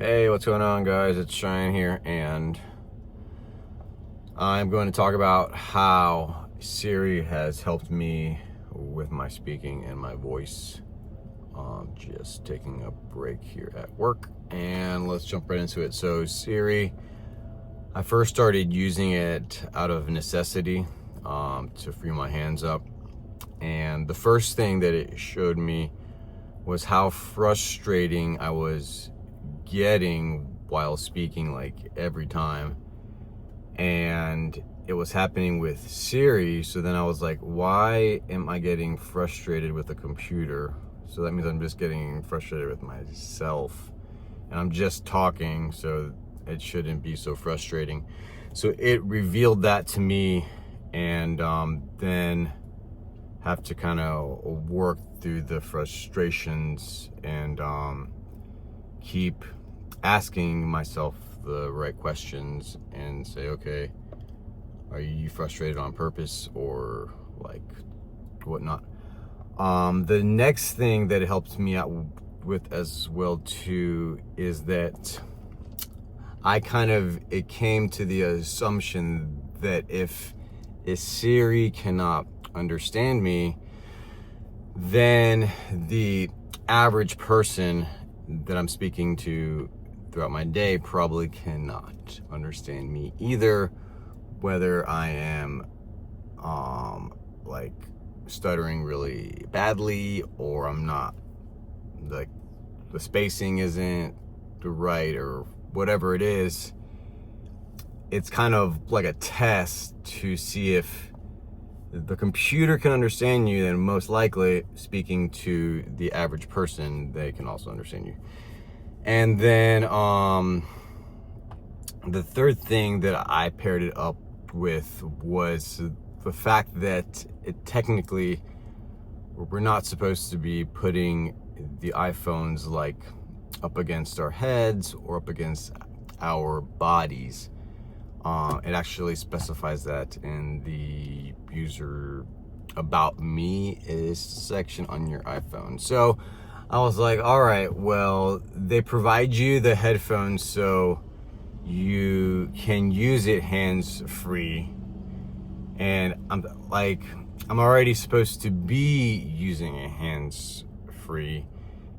Hey, what's going on, guys? It's Cheyenne here, and I'm going to talk about how Siri has helped me with my speaking and my voice. Just taking a break here at work, and let's jump right into it. So Siri, I first started using it out of necessity to free my hands up, and the first thing that it showed me was how frustrating I was getting while speaking, like every time. And it was happening with Siri, so then I was like, why am I getting frustrated with the computer? So that means I'm just getting frustrated with myself, and I'm just talking, so it shouldn't be so frustrating. So it revealed that to me, and then have to kind of work through the frustrations and keep asking myself the right questions and say, okay, are you frustrated on purpose or like whatnot? The next thing that it helps me out with as well too is that it came to the assumption that if Siri cannot understand me, then the average person that I'm speaking to throughout my day probably cannot understand me either, whether I am like stuttering really badly, or I'm not, like the spacing isn't right, or whatever it is. It's kind of like a test to see if the computer can understand you, then most likely, speaking to the average person, they can also understand you. And then the third thing that I paired it up with was the fact that technically we're not supposed to be putting the iPhones like up against our heads or up against our bodies. It actually specifies that in the user about me is section on your iPhone. So I was like, all right, well, they provide you the headphones so you can use it hands-free. And I'm already supposed to be using it hands-free.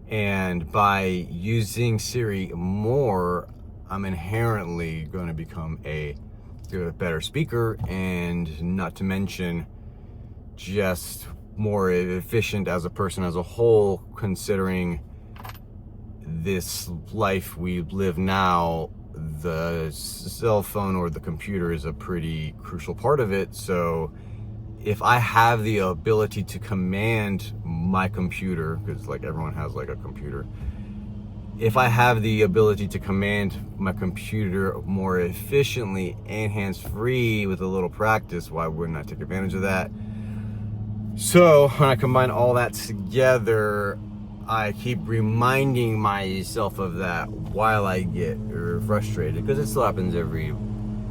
And by using Siri more, I'm inherently going to become a better speaker, and not to mention just more efficient as a person as a whole, considering this life we live now. The cell phone or the computer is a pretty crucial part of it. So if I have the ability to command my computer, because like everyone has like a computer, if I have the ability to command my computer more efficiently and hands-free with a little practice, why wouldn't I take advantage of that? So when I combine all that together, I keep reminding myself of that while I get frustrated, because it still happens every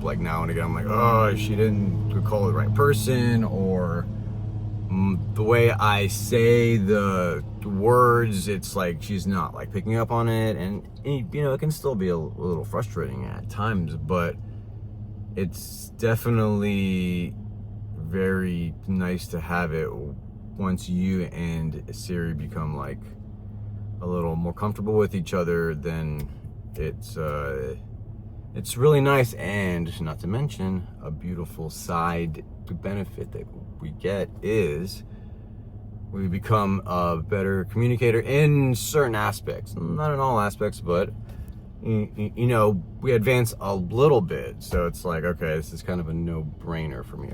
like now and again. I'm like, oh, she didn't call the right person, or the way I say the words, it's like she's not like picking up on it, and you know, it can still be a little frustrating at times, but it's definitely very nice to have it once you and Siri become like a little more comfortable with each other. Then it's really nice, and not to mention a beautiful side benefit that we get is we become a better communicator in certain aspects, not in all aspects, but you know, we advance a little bit. So it's like, okay, this is kind of a no-brainer for me.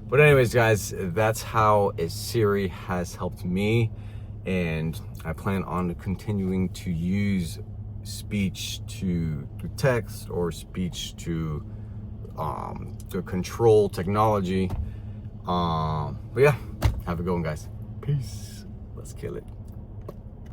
But anyways, guys, that's how Siri has helped me, and I plan on continuing to use speech to text, or speech to control technology. But yeah, have a good one, guys. Peace. Let's kill it.